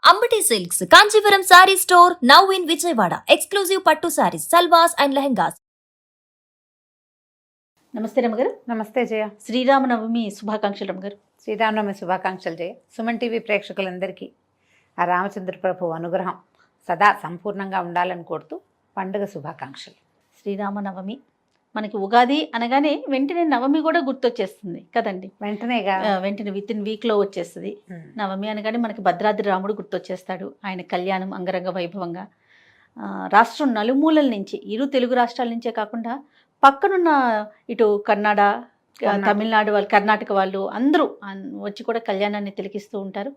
Ambati silks Kanchipuram sorry store now in Vijayawada. Exclusive పట్టు saris, సల్వాస్ and lehengas. నమస్తే రమగారు. నమస్తే జయ. శ్రీరామనవమి శుభాకాంక్షలు రమగారు. శ్రీరామనవమి శుభాకాంక్షలు జయ. సుమన్ టీవీ ప్రేక్షకులందరికీ ఆ రామచంద్ర ప్రభు అనుగ్రహం సదా సంపూర్ణంగా ఉండాలని కోరుతూ పండుగ శుభాకాంక్షలు. శ్రీరామనవమి మనకి ఉగాది అనగానే వెంటనే నవమి కూడా గుర్తొచ్చేస్తుంది కదండి. వెంటనే విత్ ఇన్ వీక్లో వచ్చేస్తుంది నవమి అనగానే మనకి భద్రాద్రి రాముడు గుర్తొచ్చేస్తాడు. ఆయన కళ్యాణం అంగరంగ వైభవంగా రాష్ట్రం నలుమూలల నుంచి, ఇరు తెలుగు రాష్ట్రాల నుంచే కాకుండా పక్కనున్న ఇటు కన్నడ, తమిళనాడు వాళ్ళు, కర్ణాటక వాళ్ళు అందరూ వచ్చి కూడా కళ్యాణాన్ని తిలకిస్తూ ఉంటారు.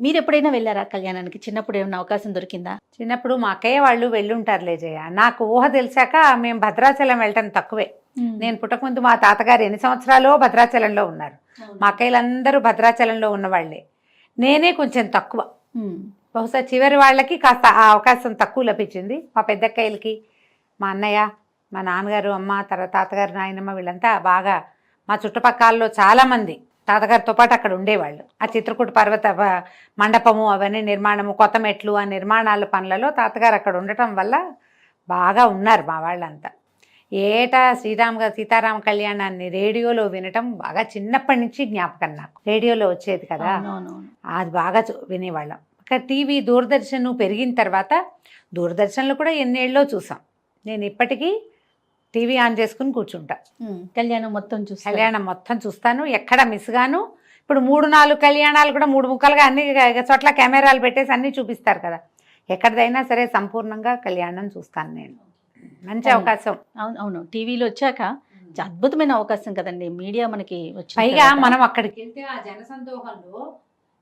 మీరు ఎప్పుడైనా వెళ్ళారా కళ్యాణానికి? చిన్నప్పుడు ఏమైనా అవకాశం దొరికిందా? చిన్నప్పుడు మా అక్కయ్య వాళ్ళు వెళ్ళుంటారులే జయ. నాకు ఊహ తెలిసాక మేము భద్రాచలం వెళ్ళటం తక్కువే. నేను పుట్టకముందు మా తాతగారు ఎన్ని సంవత్సరాలు భద్రాచలంలో ఉన్నారు. మా అక్కయ్యలందరూ భద్రాచలంలో ఉన్నవాళ్లే. నేనే కొంచెం తక్కువ. బహుశా చివరి వాళ్ళకి కాస్త ఆ అవకాశం తక్కువ లభించింది. మా పెద్దక్కయ్యలకి, మా అన్నయ్య, మా నాన్నగారు, అమ్మ, తర్వాత తాతగారు, నాయనమ్మ వీళ్ళంతా బాగా మా చుట్టుపక్కలలో చాలామంది తాతగారితో పాటు అక్కడ ఉండేవాళ్ళు. ఆ చిత్రకూట పర్వత మండపము అవన్నీ నిర్మాణము, కొత్త మెట్లు, ఆ నిర్మాణాల పనులలో తాతగారు అక్కడ ఉండటం వల్ల బాగా ఉన్నారు మా వాళ్ళంతా. ఏటా సీతారామ కళ్యాణాన్ని రేడియోలో వినటం బాగా చిన్నప్పటి నుంచి జ్ఞాపకం నాకు. రేడియోలో వచ్చేది కదా, అది బాగా వినేవాళ్ళం. ఇక టీవీ దూరదర్శన్ పెరిగిన తర్వాత దూరదర్శన్లో కూడా ఎన్నేళ్ళలో చూసాం. నేను ఇప్పటికీ టీవీ ఆన్ చేసుకుని కూర్చుంటా. కళ్యాణం మొత్తం చూస్తాను, ఎక్కడ మిస్ గాను. ఇప్పుడు 3-4 కళ్యాణాలు కూడా 3 ముక్కలుగా అన్ని చోట్ల కెమెరాలు పెట్టేసి అన్నీ చూపిస్తారు కదా. ఎక్కడిదైనా సరే సంపూర్ణంగా కళ్యాణం చూస్తాను నేను. మంచి అవకాశం. అవును, టీవీలో వచ్చాక అద్భుతమైన అవకాశం కదండి. మీడియా మనకి వచ్చి పైగా మనం అక్కడికి వెళ్తే ఆ జనసందోహంలో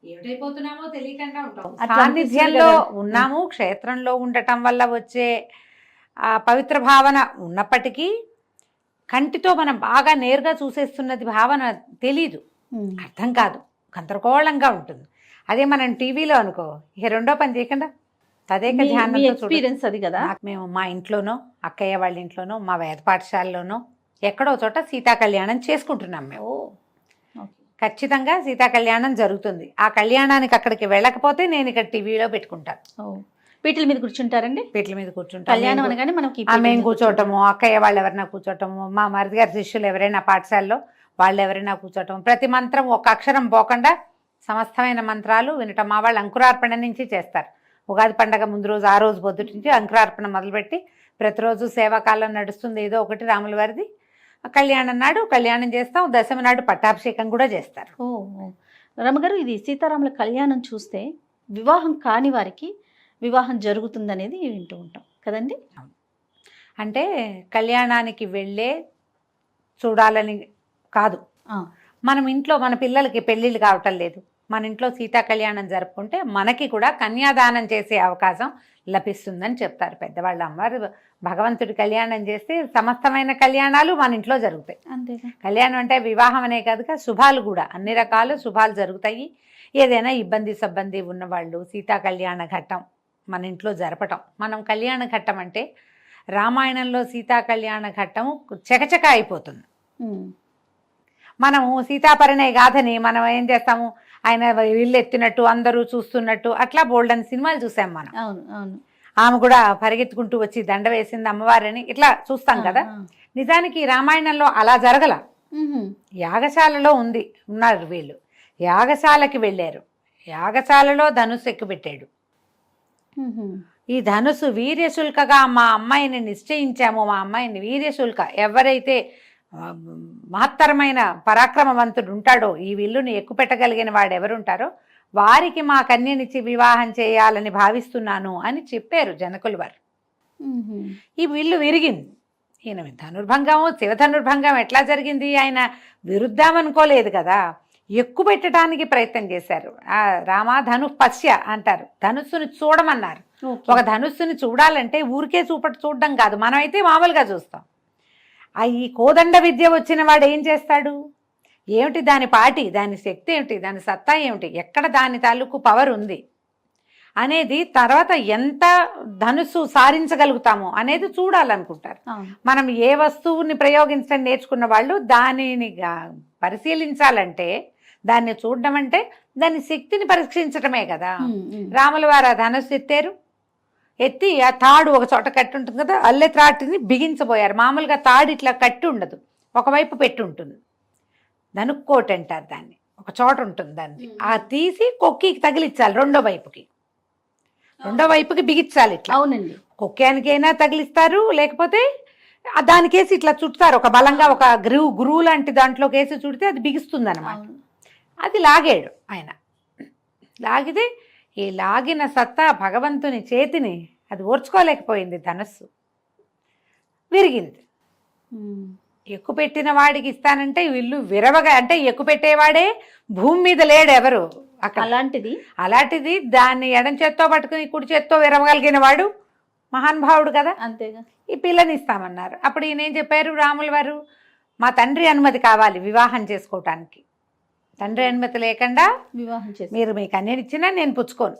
ఏమిటైపోతున్నామో తెలియకుండా ఉంటాం. సాన్నిధ్యంలో ఉన్నాము, క్షేత్రంలో ఉండటం వల్ల వచ్చే ఆ పవిత్ర భావన ఉన్నప్పటికీ కంటితో మనం బాగా నేరుగా చూసేస్తున్నది భావన తెలీదు, అర్థం కాదు, గందరగోళంగా ఉంటుంది. అదే మనం టీవీలో అనుకో, ఇక రెండో పని చేయకుండా తదేక ధ్యానం ఎక్స్పీరియన్స్ అది కదా. మేము మా ఇంట్లోనో, అక్కయ్య వాళ్ళ ఇంట్లోనో, మా వేద పాఠశాలలోనో ఎక్కడో చోట సీతా కళ్యాణం చేసుకుంటున్నాం మేము. ఖచ్చితంగా సీతా కళ్యాణం జరుగుతుంది. ఆ కళ్యాణానికి అక్కడికి వెళ్ళకపోతే నేను ఇక్కడ టీవీలో పెట్టుకుంటాను. పీటల మీద కూర్చుంటారండి? పీటల మీద కూర్చుంటారు. కళ్యాణం అనగానే మనకి మేము కూర్చోవటము, అక్కయ్య వాళ్ళు ఎవరైనా కూర్చోవటము, మా మరిది గారి శిష్యులు ఎవరైనా పాఠశాలలో వాళ్ళు ఎవరైనా కూర్చోవటం, ప్రతి మంత్రం ఒక అక్షరం పోకుండా సమస్తమైన మంత్రాలు వినటం. మా వాళ్ళు అంకురార్పణ నుంచి చేస్తారు. ఉగాది పండగ ముందు రోజు, ఆ రోజు పొద్దుటి నుంచి అంకురార్పణ మొదలుపెట్టి ప్రతిరోజు సేవాకాలం నడుస్తుంది ఏదో ఒకటి రాముల వారిది. కళ్యాణం నాడు కళ్యాణం చేస్తాం, దశమి నాడు పట్టాభిషేకం కూడా చేస్తారు. రమగారు, ఇది సీతారాముల కళ్యాణం చూస్తే వివాహం కాని వారికి వివాహం జరుగుతుందనేది వింటూ ఉంటాం కదండి. అంటే కళ్యాణానికి వెళ్ళే చూడాలని కాదు, మనం ఇంట్లో మన పిల్లలకి పెళ్ళిళ్ళు కావటం లేదు, మన ఇంట్లో సీతా కళ్యాణం జరుపుకుంటే మనకి కూడా కన్యాదానం చేసే అవకాశం లభిస్తుందని చెప్తారు పెద్దవాళ్ళ. అమ్మవారు భగవంతుడి కళ్యాణం చేస్తే సమస్తమైన కళ్యాణాలు మన ఇంట్లో జరుగుతాయి. అంతేగా. కళ్యాణం అంటే వివాహం అనే కాదుగా, శుభాలు కూడా అన్ని రకాల శుభాలు జరుగుతాయి. ఏదైనా ఇబ్బంది సబ్బంది ఉన్నవాళ్ళు సీతా కళ్యాణ ఘట్టం మన ఇంట్లో జరపటం. మనం కళ్యాణ ఘట్టం అంటే రామాయణంలో సీతా కళ్యాణ ఘట్టము చకచక అయిపోతుంది. మనము సీతాపరిణయ గాథని మనం ఏం చేస్తాము, ఆయన ఇల్లు ఎత్తినట్టు అందరూ చూస్తున్నట్టు అట్లా బోల్డన్ సినిమాలు చూసాం మనం. ఆమె కూడా పరిగెత్తుకుంటూ వచ్చి దండ వేసింది అమ్మవారిని ఇట్లా చూస్తాం కదా. నిజానికి రామాయణంలో అలా జరగల. యాగశాలలో ఉన్నారు వీళ్ళు. యాగశాలకి వెళ్ళారు, యాగశాలలో ధనుస్సు ఎక్కుపెట్టాడు. ఈ ధనుసు వీర్యశుల్కగా మా అమ్మాయిని నిశ్చయించాము. మా అమ్మాయిని వీర్యశుల్క, ఎవరైతే మహత్తరమైన పరాక్రమవంతుడు ఉంటాడో, ఈ విల్లుని ఎక్కుపెట్టగలిగిన వాడు ఎవరుంటారో వారికి మా కన్యనిచ్చి వివాహం చేయాలని భావిస్తున్నాను అని చెప్పారు జనకులు వారు. ఈ విల్లు విరిగింది. ఈయన ధనుర్భంగము, శివధనుర్భంగం ఎట్లా జరిగింది? ఆయన విరుద్ధామనుకోలేదు కదా, ఎక్కువ పెట్టడానికి ప్రయత్నం చేశారు. ఆ రామ ధను పశ్య అంటారు, ధనుస్సుని చూడమన్నారు. ఒక ధనుస్సుని చూడాలంటే ఊరికే చూడడం కాదు, మనమైతే మామూలుగా చూస్తాం. ఈ కోదండ విద్య వచ్చిన వాడు ఏం చేస్తాడు, ఏమిటి దాని పాటి, దాని శక్తి ఏమిటి, దాని సత్తా ఏమిటి, ఎక్కడ దాని తాలూకు పవర్ ఉంది అనేది, తర్వాత ఎంత ధనుస్సు సారించగలుగుతాము అనేది చూడాలనుకుంటారు. మనం ఏ వస్తువుని ప్రయోగించడం నేర్చుకున్న వాళ్ళు దానిని పరిశీలించాలంటే దాన్ని చూడడం అంటే దాని శక్తిని పరీక్షించటమే కదా. ఉమ్. రాముల వారు ఆ ధనుస్సు ఎత్తారు, ఎత్తి ఆ తాడు ఒక చోట కట్టి ఉంటుంది కదా, అల్లె త్రాటిని బిగించబోయారు. మామూలుగా తాడు ఇట్లా కట్టి ఉండదు, ఒకవైపు పెట్టి ఉంటుంది. ధనుక్కోటి అంటారు దాన్ని, ఒక చోట ఉంటుంది దాన్ని. ఆ తీసి కొక్కికి తగిలించాలి, రెండో వైపుకి బిగించాలి ఇట్లా. అవునండి. కొక్కానికైనా తగిలిస్తారు, లేకపోతే దానికేసి ఇట్లా చుడతారు, ఒక బలంగా ఒక గురువు లాంటి దాంట్లోకి వేసి చుడితే అది బిగుస్తుంది అనమాట. అవును. అది లాగాడు ఆయన. లాగితే ఈ లాగిన సత్తా భగవంతుని చేతిని అది ఓర్చుకోలేకపోయింది, ధనస్సు విరిగింది. ఉమ్. ఎక్కువ పెట్టిన వాడికి ఇస్తానంటే వీళ్ళు విరవగా, అంటే ఎక్కువ పెట్టేవాడే భూమి మీద లేడు ఎవరు అక్కడ. అలాంటిది దాన్ని ఎడం చేత్తో పట్టుకుని కుడి చేత్తో విరవగలిగిన వాడు మహానుభావుడు కదా. అంతేగా. ఈ ఈ పిల్లని ఇస్తామన్నారు. అప్పుడు ఈయనేం చెప్పారు రాముల వారు, మా తండ్రి అనుమతి కావాలి వివాహం చేసుకోవటానికి. తండ్రి అనుమతి లేకుండా వివాహం చేసి మీరు మీ కన్యని ఇచ్చినా నేను పుచ్చుకోను.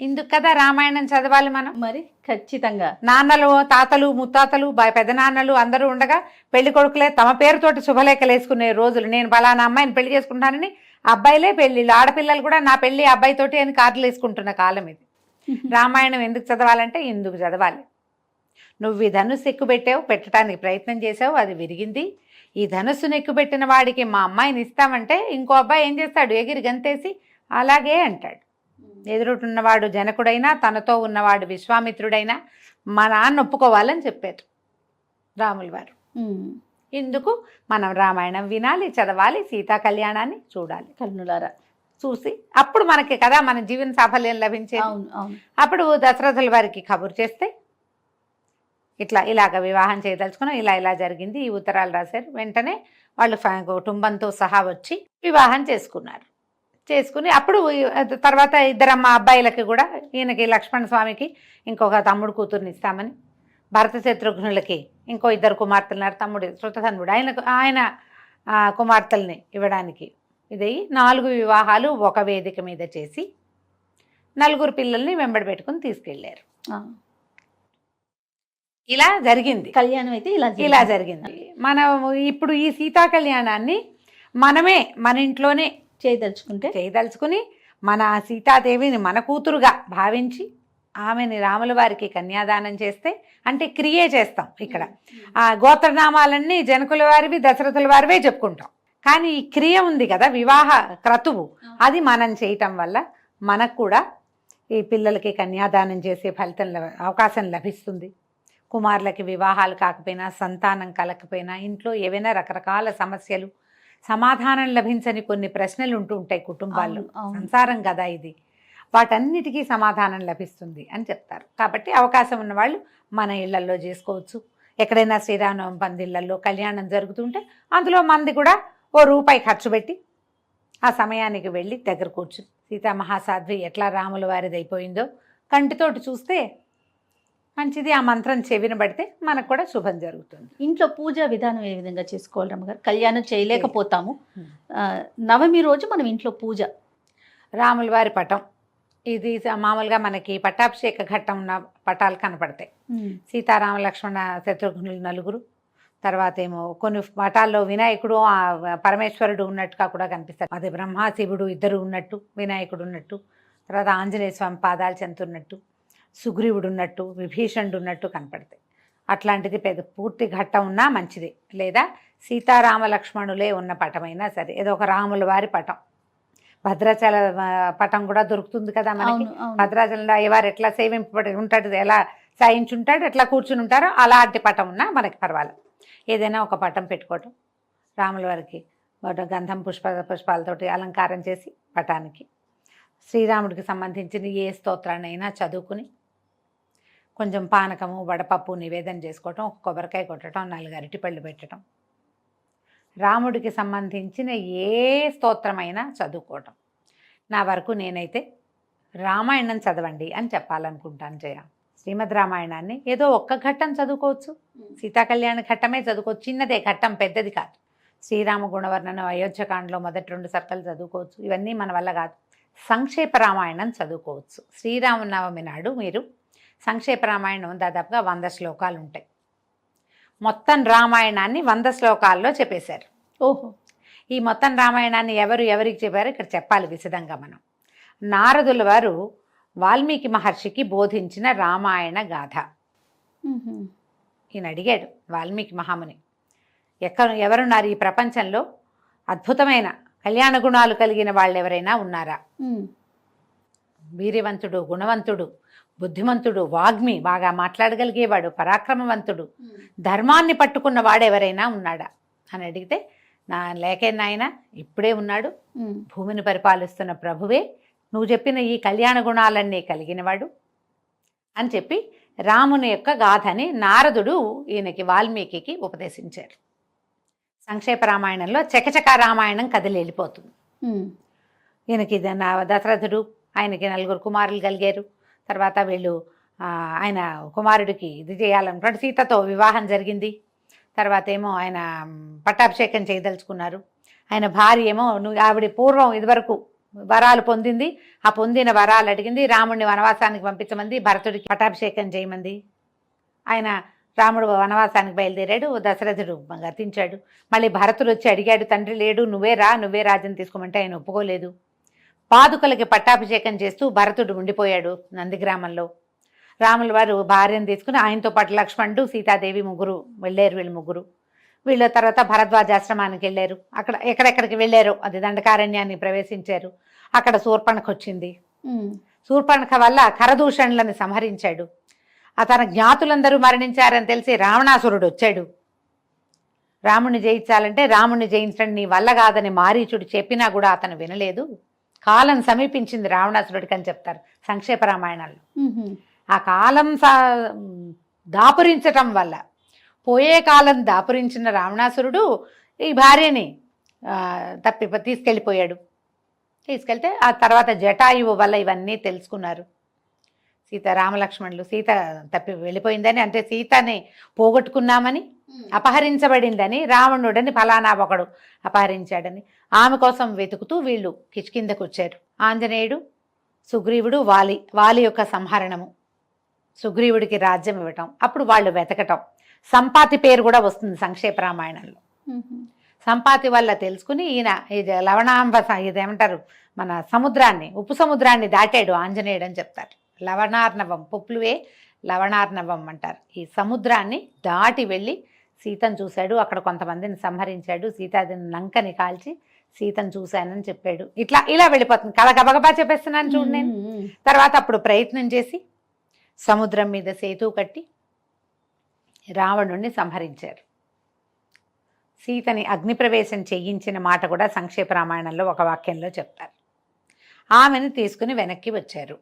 ఇందుకు కదా రామాయణం చదవాలి మనం. మరి ఖచ్చితంగా నాన్నలు, తాతలు, ముత్తాతలు, పెదనాన్నలు అందరూ ఉండగా పెళ్లి కొడుకులే తమ పేరుతోటి శుభలేఖలు వేసుకునే రోజులు. నేను పలానా అమ్మాయిని పెళ్లి చేసుకుంటానని అబ్బాయిలే పెళ్లిళ్ళు, ఆడపిల్లలు కూడా నా పెళ్లి అబ్బాయితోటి అని కార్డులు వేసుకుంటున్న కాలం ఇది. రామాయణం ఎందుకు చదవాలంటే ఇందుకు చదవాలి. నువ్వు ఈ ధనుస్సు ఎక్కుపెట్టావు, పెట్టడానికి ప్రయత్నం చేసావు, అది విరిగింది. ఈ ధనుస్సును ఎక్కుపెట్టిన వాడికి మా అమ్మాయిని ఇస్తామంటే ఇంకో అబ్బాయి ఏం చేస్తాడు, ఎగిరి గంతేసి అలాగే అంటాడు. ఎదురున్నవాడు జనకుడైనా తనతో ఉన్నవాడు విశ్వామిత్రుడైనా మా నాన్న ఒప్పుకోవాలని చెప్పారు రాముల వారు. ఇందుకు మనం రామాయణం వినాలి, చదవాలి, సీతా కళ్యాణాన్ని చూడాలి కన్నులారా. చూసి అప్పుడు మనకి కదా మన జీవన సాఫల్యం లభించేది. అప్పుడు దశరథుల వారికి కబురు చేస్తే ఇలాగ వివాహం చేయదలుచుకున్నాం, ఇలా జరిగింది, ఈ ఉత్తరాలు రాశారు. వెంటనే వాళ్ళు కుటుంబంతో సహా వచ్చి వివాహం చేసుకున్నారు. చేసుకుని అప్పుడు తర్వాత ఇద్దరమ్మ అబ్బాయిలకి కూడా, ఈయనకి లక్ష్మణ స్వామికి ఇంకొక తమ్ముడు కూతుర్ని ఇస్తామని, భరత శత్రుఘ్నులకి ఇంకో ఇద్దరు కుమార్తెలున్నారు, తమ్ముడు శృతధన్వుడు ఆయన కుమార్తెల్ని ఇవ్వడానికి ఇది 4 వివాహాలు ఒక వేదిక మీద చేసి 4 పిల్లల్ని వెంబడి పెట్టుకుని తీసుకెళ్లారు. ఇలా జరిగింది కళ్యాణం. అయితే ఇలా జరిగింది. మనం ఇప్పుడు ఈ సీతా కళ్యాణాన్ని మనమే మన ఇంట్లోనే చేయదలుచుకుని మన సీతాదేవిని మన కూతురుగా భావించి ఆమెని రాముల వారికి కన్యాదానం చేస్తే, అంటే క్రియే చేస్తాం ఇక్కడ. ఆ గోత్రనామాలన్నీ జనకుల వారివి దశరథుల వారివే చెప్పుకుంటాం. కానీ ఈ క్రియ ఉంది కదా, వివాహ క్రతువు, అది మనం చేయటం వల్ల మనకు కూడా ఈ పిల్లలకి కన్యాదానం చేసే ఫలితం అవకాశం లభిస్తుంది. కుమారులకి వివాహాలు కాకపోయినా, సంతానం కలకపోయినా, ఇంట్లో ఏవైనా రకరకాల సమస్యలు, సమాధానం లభించని కొన్ని ప్రశ్నలు ఉంటూ ఉంటాయి కుటుంబాల్లో. సంసారం కదా ఇది, వాటన్నిటికీ సమాధానం లభిస్తుంది అని చెప్తారు. కాబట్టి అవకాశం ఉన్నవాళ్ళు మన ఇళ్లల్లో చేసుకోవచ్చు. ఎక్కడైనా శ్రీరామనవమి పందిళ్లలో కళ్యాణం జరుగుతుంటే అందులో మంది కూడా ₹1 ఖర్చు పెట్టి ఆ సమయానికి వెళ్ళి దగ్గర కూర్చుని సీతామహాసాధ్వి ఎట్లా రాముల వారిది అయిపోయిందో కంటితోటి చూస్తే మంచిది. ఆ మంత్రం చెవిన పడితే మనకు కూడా శుభం జరుగుతుంది. ఇంట్లో పూజా విధానం ఏ విధంగా చేసుకోవాలి రమ్మగారు? కళ్యాణం చేయలేకపోతాము, నవమి రోజు మనం ఇంట్లో పూజ. రాముల వారి పటం, ఇది మామూలుగా మనకి పట్టాభిషేక ఘట్టం ఉన్న పటాలు కనపడతాయి. సీతారామ లక్ష్మణ శత్రుఘ్నులు 4, తర్వాత ఏమో కొన్ని పటాల్లో వినాయకుడు పరమేశ్వరుడు ఉన్నట్టుగా కూడా కనిపిస్తారు. అదే బ్రహ్మ శివుడు ఇద్దరు ఉన్నట్టు, వినాయకుడు ఉన్నట్టు, తర్వాత ఆంజనేయ స్వామి పాదాలు చెందుతున్నట్టు, సుగ్రీవుడు ఉన్నట్టు, విభీషణుడు ఉన్నట్టు కనపడతాయి. అట్లాంటిది పూర్తి ఘట్టం ఉన్నా మంచిది. లేదా సీతారామ లక్ష్మణులే ఉన్న పటమైనా సరే, ఏదో ఒక రాముల వారి పటం, భద్రాచల పటం కూడా దొరుకుతుంది కదా మనకి. భద్రాచలంలో అయ్యవారు ఎట్లా సేవింపబడి ఉంటాడు, ఎలా సాయించుంటాడు, ఎట్లా కూర్చుని ఉంటారో అలాంటి పటం ఉన్నా మనకి పర్వాలేదు. ఏదైనా ఒక పటం పెట్టుకోవటం, రాముల వారికి గంధం పుష్పాలతోటి అలంకారం చేసి పటానికి శ్రీరాముడికి సంబంధించిన ఏ స్తోత్రాన్నైనా చదువుకుని కొంచెం పానకము వడపప్పు నివేదన చేసుకోవటం, ఒక కొబ్బరికాయ కొట్టడం, 4 అరటిపళ్ళు పెట్టడం, రాముడికి సంబంధించిన ఏ స్తోత్రమైనా చదువుకోవటం. నా వరకు నేనైతే రామాయణం చదవండి అని చెప్పాలనుకుంటాను జయ. శ్రీమద్ రామాయణాన్ని ఏదో ఒక్క ఘట్టం చదువుకోవచ్చు, సీతాకళ్యాణ ఘట్టమే చదువుకోవచ్చు, చిన్నదే ఘట్టం, పెద్దది కాదు. శ్రీరామ గుణవర్ణన అయోధ్యకాండలో మొదటి 2 సర్కలు చదువుకోవచ్చు. ఇవన్నీ మన వల్ల కాదు. సంక్షేప రామాయణం చదువుకోవచ్చు. శ్రీరామనవమి నాడు మీరు సంక్షేప రామాయణం దాదాపుగా 100 శ్లోకాలు ఉంటాయి. మొత్తం రామాయణాన్ని 100 శ్లోకాల్లో చెప్పేశారు. ఓహో. ఈ మొత్తం రామాయణాన్ని ఎవరికి చెప్పారో ఇక్కడ చెప్పాలి విశదంగా మనం. నారదుల వారు వాల్మీకి మహర్షికి బోధించిన రామాయణ గాథ. ఈయన అడిగాడు వాల్మీకి మహాముని, ఎవరున్నారు ఈ ప్రపంచంలో అద్భుతమైన కళ్యాణ గుణాలు కలిగిన వాళ్ళు ఎవరైనా ఉన్నారా? వీర్యవంతుడు, గుణవంతుడు, బుద్ధిమంతుడు, వాగ్మి, బాగా మాట్లాడగలిగేవాడు, పరాక్రమవంతుడు, ధర్మాన్ని పట్టుకున్న వాడు ఎవరైనా ఉన్నాడా అని అడిగితే, నా లేకే నాయన ఇప్పుడే ఉన్నాడు, భూమిని పరిపాలిస్తున్న ప్రభువే, నువ్వు చెప్పిన ఈ కళ్యాణ గుణాలన్నీ కలిగినవాడు అని చెప్పి రాముని యొక్క గాథని నారదుడు ఈయనకి వాల్మీకి ఉపదేశించారు. సంక్షేప రామాయణంలో చకచక రామాయణం కదిలి వెళ్ళిపోతుంది. ఈయనకి దశరథుడు, ఆయనకి 4 కుమారులు కలిగారు. తర్వాత వీళ్ళు ఆయన కుమారుడికి ఇది చేయాలనుకుంటే సీతతో వివాహం జరిగింది. తర్వాత ఏమో ఆయన పట్టాభిషేకం చేయదలుచుకున్నారు. ఆయన భార్య ఏమో ఆవిడ పూర్వం ఇదివరకు వరాలు పొందింది, ఆ పొందిన వరాలు అడిగింది, రాముడిని వనవాసానికి పంపించమంది, భరతుడికి పట్టాభిషేకం చేయమంది. ఆయన రాముడు వనవాసానికి బయలుదేరాడు, దశరథుడు గతించాడు. మళ్ళీ భరతుడు వచ్చి అడిగాడు, తండ్రి లేడు, నువ్వే రాజ్యం తీసుకోమంటే ఆయన ఒప్పుకోలేదు. పాదుకలకి పట్టాభిషేకం చేస్తూ భరతుడు ఉండిపోయాడు నందిగ్రామంలో. రాముల వారు భార్యను తీసుకుని ఆయనతో పాటు లక్ష్మణుడు, సీతాదేవి ముగ్గురు వెళ్ళారు. వీళ్ళ తర్వాత భరద్వాజాశ్రమానికి వెళ్ళారు. అక్కడ ఎక్కడెక్కడికి వెళ్ళారో అది దండకారణ్యాన్ని ప్రవేశించారు. అక్కడ శూర్పణఖ వచ్చింది. శూర్పణఖ వల్ల ఖరదూషణులను సంహరించాడు. తన జ్ఞాతులందరూ మరణించారని తెలిసి రావణాసురుడు వచ్చాడు. రాముణ్ణి జయించాలంటే రాముణ్ణి జయించడం నీ వల్ల కాదని మారీచుడు చెప్పినా కూడా అతను వినలేదు. కాలం సమీపించింది రావణాసురుడికి అని చెప్తారు సంక్షేప రామాయణాల్లో. ఆ కాలం దాపురించటం వల్ల, పోయే కాలం దాపురించిన రావణాసురుడు ఈ భార్యని తీసుకెళ్తే ఆ తర్వాత జటాయువు వల్ల ఇవన్నీ తెలుసుకున్నారు. రామలక్ష్మణులు సీత తప్పి వెళ్ళిపోయిందని, అంటే సీతని పోగొట్టుకున్నామని, అపహరించబడిందని, రావణుడని ఫలానా ఒకడు అపహరించాడని ఆమె కోసం వెతుకుతూ వీళ్ళు కిష్కిందకు వచ్చారు. ఆంజనేయుడు, సుగ్రీవుడు, వాలి యొక్క సంహరణము, సుగ్రీవుడికి రాజ్యం ఇవ్వటం, అప్పుడు వాళ్ళు వెతకటం. సంపాతి పేరు కూడా వస్తుంది సంక్షేప రామాయణంలో. సంపాతి వల్ల తెలుసుకుని ఈయన లవణాంబ ఇదేమంటారు మన సముద్రాన్ని, ఉప్పు సముద్రాన్ని దాటాడు ఆంజనేయుడు అని చెప్తారు. లవణార్ణవం, పొప్లువే లవణార్ణవం అంటారు. ఈ సముద్రాన్ని దాటి వెళ్ళి సీతను చూశాడు. అక్కడ కొంతమందిని సంహరించాడు. సీతాదేవిని లంకని కాల్చి సీతను చూశానని చెప్పాడు. ఇలా వెళ్ళిపోతుంది కథ. గబగబా చెప్పేస్తున్నాను చూడు నేను. తర్వాత అప్పుడు ప్రయత్నం చేసి సముద్రం మీద సేతు కట్టి రావణుణ్ణి సంహరించారు. సీతని అగ్నిప్రవేశం చేయించిన మాట కూడా సంక్షేప రామాయణంలో ఒక వాక్యంలో చెప్తారు. ఆమెను తీసుకుని వెనక్కి వచ్చారు.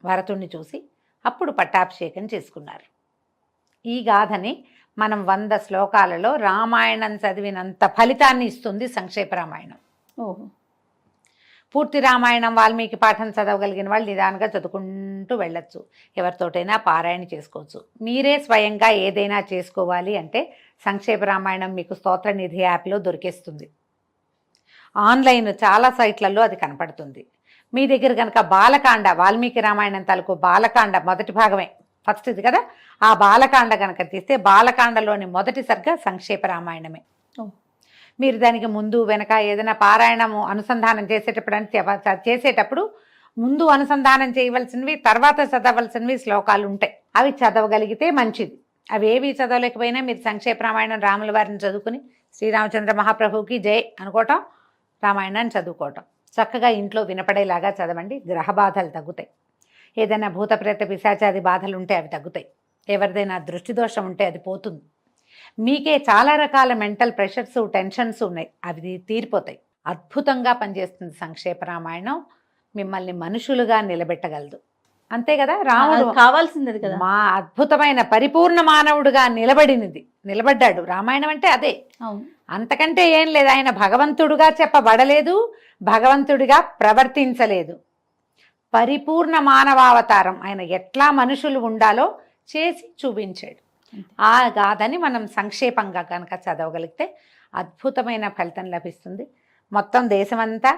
భరతుణ్ణి చూసి అప్పుడు పట్టాభిషేకం చేసుకున్నారు. ఈ గాథని మనం 100 శ్లోకాలలో రామాయణం చదివినంత ఫలితాన్ని ఇస్తుంది సంక్షేప రామాయణం. పూర్తి రామాయణం వాల్మీకి పాఠం చదవగలిగిన వాళ్ళు నిదానంగా చదువుకుంటూ వెళ్ళొచ్చు. ఎవరితోటైనా పారాయణ చేసుకోవచ్చు. మీరే స్వయంగా ఏదైనా చేసుకోవాలి అంటే సంక్షేప రామాయణం మీకు స్తోత్రనిధి యాప్లో దొరికేస్తుంది. ఆన్లైన్ చాలా సైట్లలో అది కనపడుతుంది. మీ దగ్గర కనుక బాలకాండ, వాల్మీకి రామాయణం తాలూకు బాలకాండ మొదటి భాగమే ఫస్ట్ ఇది కదా, ఆ బాలకాండ కనుక తీస్తే బాలకాండలోని మొదటి సర్గ సంక్షేప రామాయణమే. మీరు దానికి ముందు వెనక ఏదైనా పారాయణము అనుసంధానం చేసేటప్పుడు ముందు అనుసంధానం చేయవలసినవి, తర్వాత చదవలసినవి శ్లోకాలు ఉంటాయి. అవి చదవగలిగితే మంచిది. అవి ఏవి చదవలేకపోయినా మీరు సంక్షేప రామాయణం రాముల వారిని చదువుకుని శ్రీరామచంద్ర మహాప్రభువుకి జై అనుకోవటం, రామాయణాన్ని చదువుకోవటం. చక్కగా ఇంట్లో వినపడేలాగా చదవండి. గ్రహ బాధలు తగ్గుతాయి. ఏదైనా భూతప్రేత పిశాచాది బాధలు ఉంటే అవి తగ్గుతాయి. ఎవరిదైనా దృష్టి దోషం ఉంటే అది పోతుంది. మీకే చాలా రకాల మెంటల్ ప్రెషర్స్, టెన్షన్స్ ఉన్నాయి, అవి తీరిపోతాయి. అద్భుతంగా పనిచేస్తుంది సంక్షేప రామాయణం. మిమ్మల్ని మనుషులుగా నిలబెట్టగలదు. అంతే కదా, రాముడు కావాల్సింది కదా, మా అద్భుతమైన పరిపూర్ణ మానవుడుగా నిలబడ్డాడు. రామాయణం అంటే అదే, అంతకంటే ఏం లేదు. ఆయన భగవంతుడుగా చెప్పబడలేదు, భగవంతుడిగా ప్రవర్తించలేదు. పరిపూర్ణ మానవావతారం. ఆయన ఎట్లా మనుషులు ఉండాలో చేసి చూపించాడు. ఆ గాథని మనం సంక్షేపంగా కనుక చదవగలిగితే అద్భుతమైన ఫలితం లభిస్తుంది. మొత్తం దేశమంతా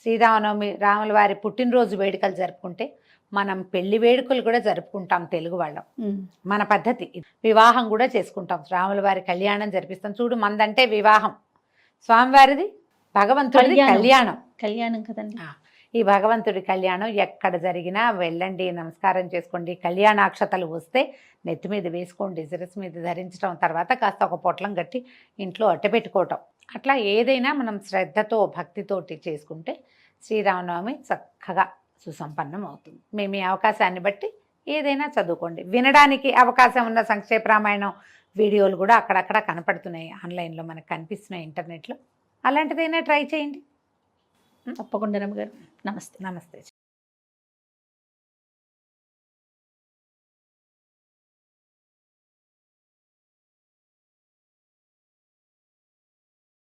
శ్రీరామనవమి, రాముల వారి పుట్టినరోజు వేడుకలు జరుపుకుంటే మనం పెళ్లి వేడుకలు కూడా జరుపుకుంటాం తెలుగు వాళ్ళం. మన పద్ధతి. వివాహం కూడా చేసుకుంటాం. రాముల వారి కళ్యాణం జరిపిస్తాం. చూడు, మందంటే వివాహం. స్వామివారిది భగవంతుడిది కళ్యాణం. కళ్యాణం కదండి. ఈ భగవంతుడి కళ్యాణం ఎక్కడ జరిగినా వెళ్ళండి, నమస్కారం చేసుకోండి. కళ్యాణాక్షతలు వస్తే నెత్తి మీద వేసుకోండి, శిరస్సు మీద ధరించడం, తర్వాత కాస్త ఒక పొట్లం కట్టి ఇంట్లో అట్టపెట్టుకోవటం. అట్లా ఏదైనా మనం శ్రద్ధతో భక్తితోటి చేసుకుంటే శ్రీరామనవమి చక్కగా సుసంపన్నం అవుతుంది. మేము ఈ అవకాశాన్ని బట్టి ఏదైనా చదువుకోండి. వినడానికి అవకాశం ఉన్న సంక్షేప రామాయణం వీడియోలు కూడా అక్కడక్కడ కనపడుతున్నాయి, ఆన్లైన్లో మనకు కనిపిస్తున్నాయి, ఇంటర్నెట్లో. అలాంటిదైనా ట్రై చేయండి. తప్పకుండా రమ్మగారు. నమస్తే. నమస్తే.